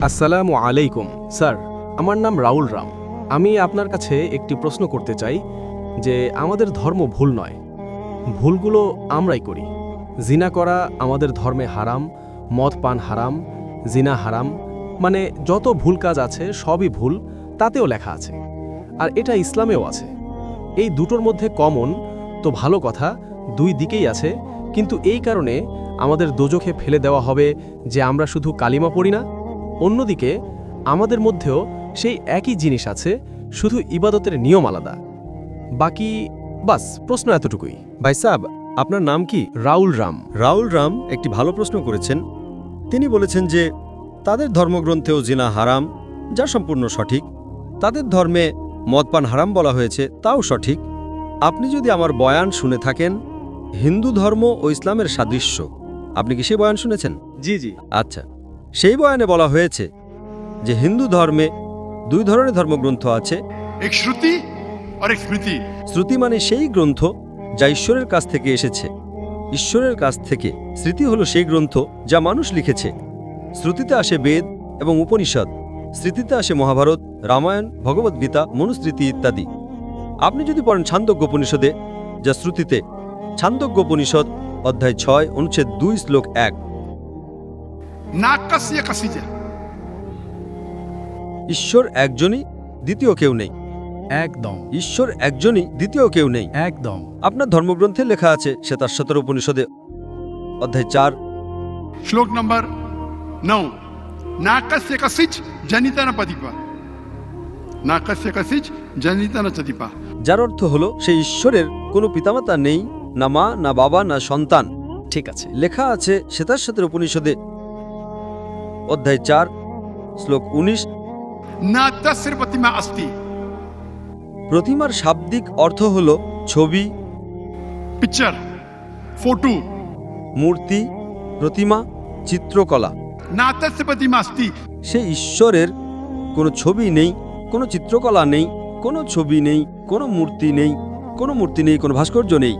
আসসালামু আলাইকুম স্যার, আমার নাম রাউল রাম। আমি আপনার কাছে একটি প্রশ্ন করতে চাই যে আমাদের ধর্ম ভুল নয়, ভুলগুলো আমরাই করি। জিনা করা আমাদের ধর্মে হারাম, মদ পান হারাম, জিনা হারাম, মানে যত ভুল কাজ আছে সবই ভুল, তাতেও লেখা আছে। আর এটা ইসলামেও আছে। এই দুটোর মধ্যে কমন তো ভালো কথা, দুই দিকেই আছে, কিন্তু এই কারণে আমাদের দোজখে ফেলে দেওয়া হবে যে আমরা শুধু কালিমা পড়ি না। অন্যদিকে আমাদের মধ্যেও সেই একই জিনিস আছে, শুধু ইবাদতের নিয়ম আলাদা। বাকি বাস, প্রশ্ন এতটুকুই। ভাই সাহেব, আপনার নাম কি? রাউল রাম। রাউল রাম একটি ভালো প্রশ্ন করেছেন। তিনি বলেছেন যে তাদের ধর্মগ্রন্থেও জিনা হারাম, যা সম্পূর্ণ সঠিক। তাদের ধর্মে মদপান হারাম বলা হয়েছে, তাও সঠিক। আপনি যদি আমার বয়ান শুনে থাকেন, হিন্দু ধর্ম ও ইসলামের সাদৃশ্য, আপনি কি সেই বয়ান শুনেছেন? জি জি। আচ্ছা, সেই বয়ানে বলা হয়েছে যে হিন্দু ধর্মে দুই ধরনের ধর্মগ্রন্থ আছে। एक श्रुति और एक स्मृति। শ্রুতি মানে সেই গ্রন্থ যা ঈশ্বরের কাছ থেকে এসেছে, ঈশ্বরের কাছ থেকে। স্মৃতি হলো সেই গ্রন্থ যা মানুষ লিখেছে। শ্রুতিতে আসে বেদ এবং উপনিষদ, স্মৃতিতে আসে মহাভারত, রামায়ণ, ভগবদ্গীতা, মনুস্মৃতি ইত্যাদি। আপনি যদি পড়েন ছান্দোগ্য উপনিষদে, যা শ্রুতিতে, ছান্দোগ্য উপনিষদ অধ্যায় 6 অনুচ্ছেদ 2 শ্লোক 1, नाकस्य कसिजा। ঈশ্বর একজনই, দ্বিতীয় কেউ নেই। একদম ঈশ্বর একজনই, দ্বিতীয় কেউ নেই। একদম। আপনার ধর্মগ্রন্থে লেখা আছে শ্বেতাশ্বতর উপনিষদে অধ্যায় 4, श्लोक नंबर 9, नाकस्य कसिच जनिता न पतिपा। नाकस्य कसिच जनिता न चतिपा। যার অর্থ হলো সেই ঈশ্বরের কোনো পিতামাতা নেই, না মা, না বাবা, না সন্তান। ঠিক আছে। লেখা আছে শ্বেতাশ্বতর উপনিষদে অধ্যায় 4 শ্লোক 19, न तस्य प्रतिमा अस्ति। প্রতিমার শাব্দিক অর্থ হল ছবি, पिक्चर, फोटो। মূর্তি, প্রতিমা, চিত্রকলা। न तस्य प्रतिमा अस्ति। সেই ঈশ্বরের কোনো ছবি নেই, কোনো চিত্রকলা নেই, কোনো ছবি নেই, কোনো মূর্তি নেই, কোনো মূর্তি নেই, কোনো ভাস্কর্য নেই।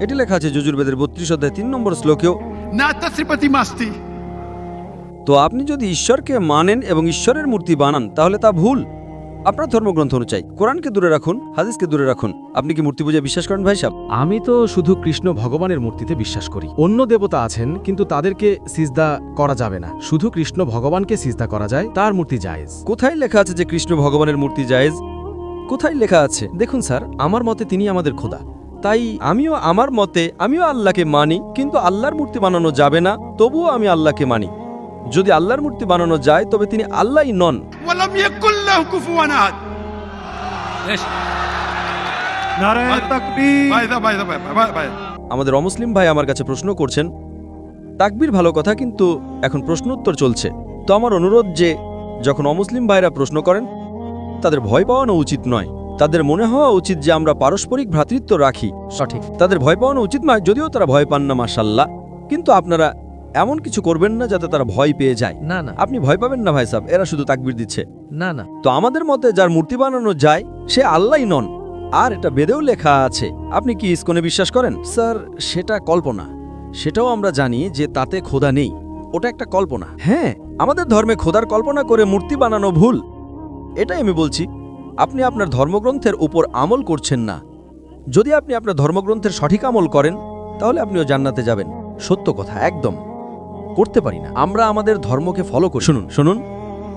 এটি লেখা আছে যজুর্বেদের 32 অধ্যায় 3 নম্বর শ্লোকেও। न तस्य प्रतिमा अस्ति। তো আপনি যদি ঈশ্বরকে মানেন এবং ঈশ্বরের মূর্তি বানান, তাহলে তা ভুল। আপনার ধর্মগ্রন্থ অনুযায়ী কোরআনকে দূরে রাখুন, হাদিসকে দূরে রাখুন। আপনি কি মূর্তি পূজায় বিশ্বাস করেন ভাই সাহেব? আমি তো শুধু কৃষ্ণ ভগবানের মূর্তিতে বিশ্বাস করি। অন্য দেবতা আছেন, কিন্তু তাদেরকে সিজদা করা যাবে না। শুধু কৃষ্ণ ভগবানকে সিজদা করা যায়, তার মূর্তি জায়েজ। কোথায় লেখা আছে যে কৃষ্ণ ভগবানের মূর্তি জায়েজ? কোথায় লেখা আছে? দেখুন স্যার, আমার মতে তিনি আমাদের খোদা, তাই আমার মতে আমিও আল্লাহকে মানি, কিন্তু আল্লাহর মূর্তি বানানো যাবে না, তবুও আমি আল্লাহকে মানি। যদি আল্লাহর মূর্তি বানানো যায়, তবে তিনি আল্লাহই নন। वलम यकुल लहु कुफुवन अहद। नारे तकबीर। भाई আমাদের অমুসলিম ভাই আমার কাছে প্রশ্ন করছেন। তাকবীর ভালো কথা, কিন্তু এখন প্রশ্ন উত্তর চলছে। তো আমার অনুরোধ যে যখন অমুসলিম ভাইরা প্রশ্ন করেন, তাদের ভয় পাওয়ানো উচিত নয়। তাদের মনে হওয়া উচিত যে আমরা পারস্পরিক ভ্রাতৃত্ব রাখি। সঠিক। তাদের ভয় পাওয়ানো উচিত নয়, যদিও তারা ভয় পান না, মাশাআল্লাহ। কিন্তু আপনারা এমন কিছু করবেন না যাতে তারা ভয় পেয়ে যায়। না না আপনি ভয় পাবেন না ভাই সাহেব, এরা শুধু তাকবীর দিচ্ছে। না না। তো আমাদের মতে যার মূর্তি বানানো যায় সে আল্লাহই নন, আর এটা বেদেও লেখা আছে। আপনি কি ইসকনে বিশ্বাস করেন? স্যার, সেটা কল্পনা। সেটাও আমরা জানি যে তাতে খোদা নেই, ওটা একটা কল্পনা। হ্যাঁ, আমাদের ধর্মে খোদার কল্পনা করে মূর্তি বানানো ভুল, এটাই আমি বলছি। আপনি আপনার ধর্মগ্রন্থের উপর আমল করছেন না। যদি আপনি আপনার ধর্মগ্রন্থের সঠিক আমল করেন, তাহলে আপনিও জান্নাতে যাবেন। সত্য কথা, একদম। করতে পারি না, আমরা আমাদের ধর্মকে ফলো করি। শুনুন শুনুন,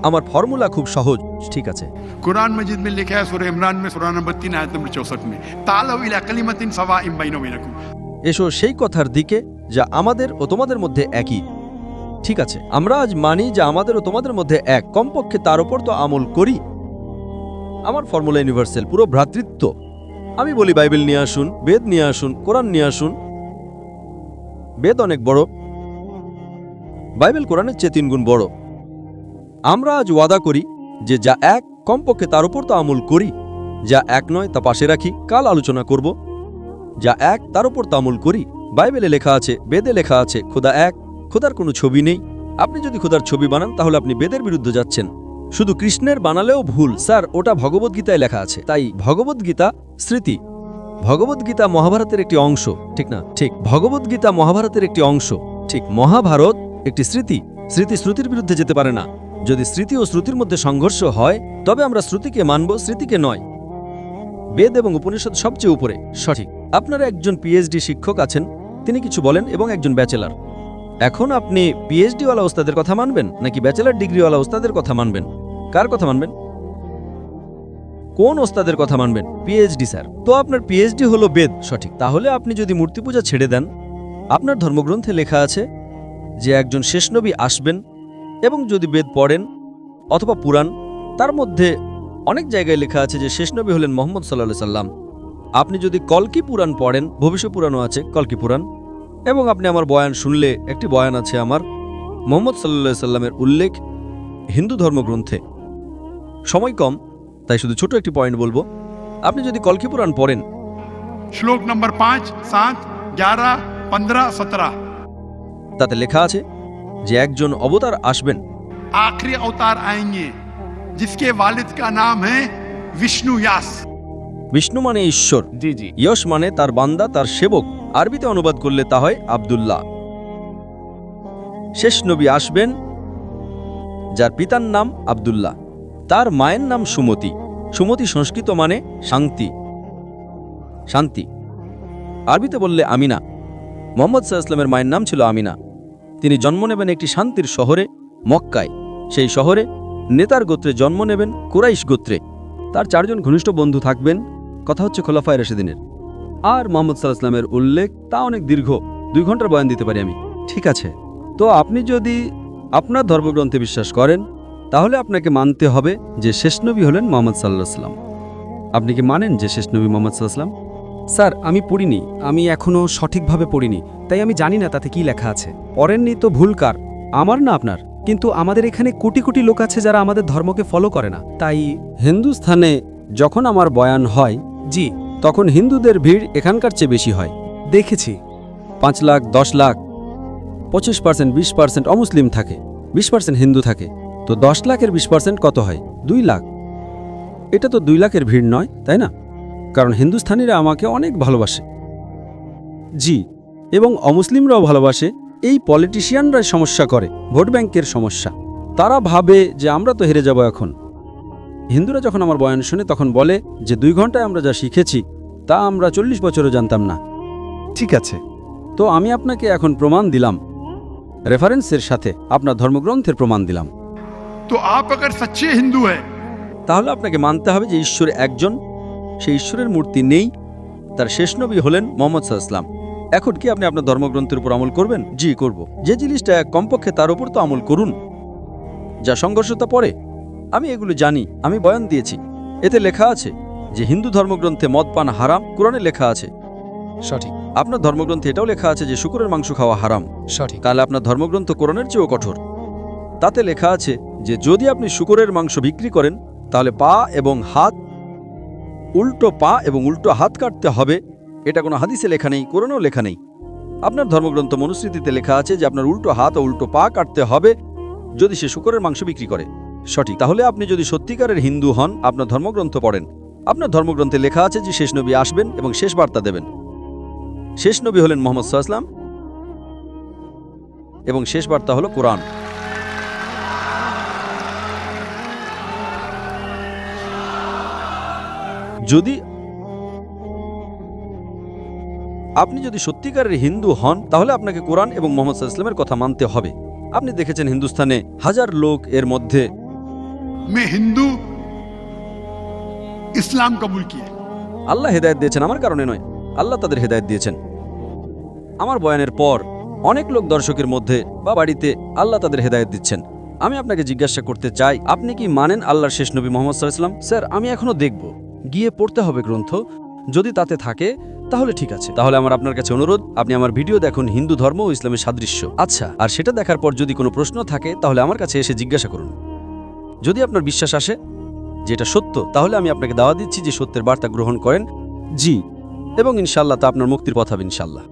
আমার ফর্মুলা খুব সহজ। ঠিক আছে। कुरान मजीद में लिखा है सूरह इमरान में सूरह नंबर 3 आयत नंबर 64 में, तालौ इला कलिमतिन सवाइम बैना बैनकुम। এসো সেই কথার দিকে যা আমাদের ও তোমাদের মধ্যে একই। ঠিক আছে। আমরা আজ মানি যে আমাদের ও তোমাদের মধ্যে এক, কমপক্ষে তার উপর তো আমল করি। আমার ফর্মুলা ইউনিভার্সাল, পুরো ভ্রাতৃত্ব। আমি বলি বাইবেল নিয়ে আসুন, বেদ নিয়ে আসুন, কোরআন নিয়ে আসুন। বেদ অনেক বড়, বাইবেল কোরআনের চেয়ে 3 গুণ বড়। আমরা আজ ওয়াদা করি যে যা এক, কমপক্ষে তার উপর তো আমল করি। যা এক নয় তা পাশে রাখি, কাল আলোচনা করব। যা এক তার উপর তো আমল করি। বাইবেলে লেখা আছে, বেদে লেখা আছে, খোদা এক, খোদার কোনো ছবি নেই। আপনি যদি খোদার ছবি বানান, তাহলে আপনি বেদের বিরুদ্ধে যাচ্ছেন। শুধু কৃষ্ণের বানালেও ভুল। স্যার, ওটা ভগবদ্গীতায় লেখা আছে। তাই ভগবদ্গীতা স্মৃতি। ভগবদ্গীতা মহাভারতের একটি অংশ, ঠিক না? ঠিক। ভগবদ্গীতা মহাভারতের একটি অংশ, ঠিক। মহাভারত একটি স্মৃতি। স্মৃতি শ্রুতির বিরুদ্ধে যেতে পারে না। যদি স্মৃতি ও শ্রুতির মধ্যে সংঘর্ষ হয় তবে আমরা শ্রুতিকে মানব, স্মৃতিকে নয়। বেদ এবং উপনিষদ সবচেয়ে উপরে, সঠিক। আপনারা একজন পিএইচডি শিক্ষক আছেন, তিনি কিছু বলেন, এবং একজন ব্যাচেলার। এখন আপনি পিএইচডিওয়ালা ওস্তাদের কথা মানবেন নাকি ব্যাচেলার ডিগ্রিওয়ালা ওস্তাদের কথা মানবেন? কার কথা মানবেন? কোন ওস্তাদের কথা মানবেন? PhD sir. তো আপনার পিএইচডি হলো বেদ, সঠিক। তাহলে আপনি যদি মূর্তি পূজা ছেড়ে দেন, আপনার ধর্মগ্রন্থে লেখা আছে যে একজন শেষ নবী আসবেন, এবং যদি বেদ পড়েন অথবা পুরাণ, তার মধ্যে অনেক জায়গায় লেখা আছে যে শেষ নবী হলেন মোহাম্মদ সাল্লাল্লাহু সাল্লাম। আপনি যদি কলকি পুরাণ পড়েন, ভবিষ্য পুরাণও আছে কলকি পুরাণ, এবং আপনি আমার বয়ান শুনলে, একটি বয়ান আছে আমার মোহাম্মদ সাল্লাল্লাহু সাল্লামের উল্লেখ হিন্দু ধর্মগ্রন্থে। সময় কম, তাই শুধু ছোট একটি পয়েন্ট বলবো। আপনি যদি কলকি পুরাণ পড়েন, श्लोक नंबर 5, 7, 11, 15, 17 তাতে লেখা আছে যে একজন অবতার আসবেন, आखिरी अवतार आएंगे जिसके वालिद का नाम है विष्णु यास। বিষ্ণু মানে ঈশ্বর, জি জি। ইয়শ মানে তার বান্দা, তার সেবক। আরবিতে অনুবাদ করলে তা হয় আব্দুল্লাহ। শেষ নবী আসবেন যার পিতার নাম আব্দুল্লাহ, তার মায়ের নাম সুমতি। সুমতি সংস্কৃত মানে শান্তি, শান্তি। আরবিতে বললে আমিনা। মোহাম্মদ সাল্লাল্লাহু আলাইহি ওয়াসাল্লামের মায়ের নাম ছিল আমিনা। তিনি জন্ম নেবেন একটি শান্তির শহরে, মক্কায়। সেই শহরে নেতার গোত্রে জন্ম নেবেন, কুরাইশ গোত্রে। তার 4 জন ঘনিষ্ঠ বন্ধু থাকবেন। কথা হচ্ছে খোলাফায়ে রাশিদিনের। আর মোহাম্মদ সাল্লাল্লাহু আলাইহি ওয়াসাল্লামের উল্লেখ তা অনেক দীর্ঘ, 2 ঘন্টার বয়ান দিতে পারি আমি। ঠিক আছে, তো আপনি যদি আপনার ধর্মগ্রন্থে বিশ্বাস করেন, তাহলে আপনাকে মানতে হবে যে শেষ নবী হলেন মোহাম্মদ সাল্লাল্লাহু আলাইহি ওয়াসাল্লাম। আপনি কি মানেন যে শেষ নবী মোহাম্মদ সাল্লাল্লাহু আলাইহি ওয়াসাল্লাম? স্যার, আমি পড়িনি, আমি এখনো সঠিকভাবে পড়িনি, তাই আমি জানি না তাতে কি লেখা আছে। পড়েননি তো ভুল কার, আমার না আপনার? কিন্তু আমাদের এখানে কোটি কোটি লোক আছে যারা আমাদের ধর্মকে ফলো করে না, তাই। হিন্দুস্থানে যখন আমার বয়ান হয়, জি, তখন হিন্দুদের ভিড় এখানকার চেয়ে বেশি হয়। দেখেছি। 5 লাখ, 10 লাখ, 25%, 20% অমুসলিম থাকে, 20% হিন্দু থাকে। তো 10 লাখের 20% কত হয়? 2 লাখ। এটা তো 2 লাখের ভিড় নয়, তাই না? কারণ হিন্দুস্থানিরা আমাকে অনেক ভালোবাসে। জি, এবং অমুসলিমরাও ভালোবাসে। এই পলিটিশিয়ানরাই সমস্যা করে, ভোট ব্যাংকের সমস্যা। তারা ভাবে যে আমরা তো হেরে যাব এখন। হিন্দুরা যখন আমার বয়ান শুনে তখন বলে যে 2 ঘন্টায় আমরা যা শিখেছি তা আমরা 40 বছরও জানতাম না। ঠিক আছে, তো আমি আপনাকে এখন প্রমাণ দিলাম, রেফারেন্সের সাথে আপনার ধর্মগ্রন্থের প্রমাণ দিলাম। तो आप अगर सच्चे हिंदू हैं তাহলে আপনাকে মানতে হবে যে ঈশ্বর একজন, সেই ঈশ্বরের মূর্তি নেই, তার শেষ নবী হলেন মোহাম্মদ সাল্লাল্লাহু আলাইহি ওয়াসাল্লাম। এখন কি আপনি আপনার ধর্মগ্রন্থের উপর আমল করবেন? জি, করব। যে জিনিসটা কমপক্ষে তার উপর তো আমল করুন। যা সংঘর্ষতা পড়ে, আমি এগুলো জানি, আমি বয়ান দিয়েছি। এতে লেখা আছে যে হিন্দু ধর্মগ্রন্থে মদ পান হারাম, কোরআনে লেখা আছে। সঠিক, আপনার ধর্মগ্রন্থে এটাও লেখা আছে যে শুকরের মাংস খাওয়া হারাম। সঠিক। তাহলে আপনার ধর্মগ্রন্থ কোরআনের চেয়েও কঠোর। তাতে লেখা আছে যে যদি আপনি শুকরের মাংস বিক্রি করেন, তাহলে পা এবং হাত, উল্টো পা এবং উল্টো হাত কাটতে হবে। এটা কোনো হাদিসে লেখা নেই, কোরআনেও লেখা নেই। আপনার ধর্মগ্রন্থ মনুস্মৃতিতে লেখা আছে যে আপনার উল্টো হাত ও উল্টো পা কাটতে হবে যদি সে শুকরের মাংস বিক্রি করে। সঠিক। তাহলে আপনি যদি সত্যিকারের হিন্দু হন, আপনার ধর্মগ্রন্থ পড়েন। আপনার ধর্মগ্রন্থে লেখা আছে যে শেষ নবী আসবেন এবং শেষ বার্তা দেবেন। শেষ নবী হলেন মুহাম্মদ সাল্লাল্লাহু আলাইহি ওয়াসাল্লাম এবং শেষ বার্তা হলো কোরআন। যদি আপনি যদি সত্যিকারের হিন্দু হন, তাহলে আপনাকে কোরআন এবং মুহাম্মদ সাল্লাল্লাহু আলাইহি ওয়াসাল্লামের কথা মানতে হবে। আপনি দেখেছেন হিন্দুস্তানে 1000 লোক এর মধ্যে में हिंदू इस्लाम कबूल किए। আল্লাহ হেদায়েত দিয়েছেন, আমার কারণে নয়, আল্লাহ তাদের হেদায়েত দিয়েছেন। আমার বয়ানের পর অনেক লোক দর্শকের মধ্যে বা বাড়িতে আল্লাহ তাদের হেদায়েত দিচ্ছেন। আমি আপনাকে জিজ্ঞাসা করতে চাই, আপনি কি মানেন আল্লাহর শেষ নবী মুহাম্মদ সাল্লাল্লাহু আলাইহি ওয়াসাল্লাম? স্যার, আমি এখনো দেখব, গিয়ে পড়তে হবে গ্রন্থ। যদি তাতে থাকে তাহলে ঠিক আছে। তাহলে আমার আপনার কাছে অনুরোধ, আপনি আমার ভিডিও দেখুন হিন্দু ধর্ম ও ইসলামের সাদৃশ্য। আচ্ছা, আর সেটা দেখার পর যদি কোনো প্রশ্ন থাকে তাহলে আমার কাছে এসে জিজ্ঞাসা করুন। যদি আপনার বিশ্বাস আসে যে এটা সত্য, তাহলে আমি আপনাকে দাওয়াত দিচ্ছি যে সত্যের বার্তা গ্রহণ করেন। জি, এবং ইনশাআল্লাহ তা আপনার মুক্তির পথ হবে ইনশাআল্লাহ।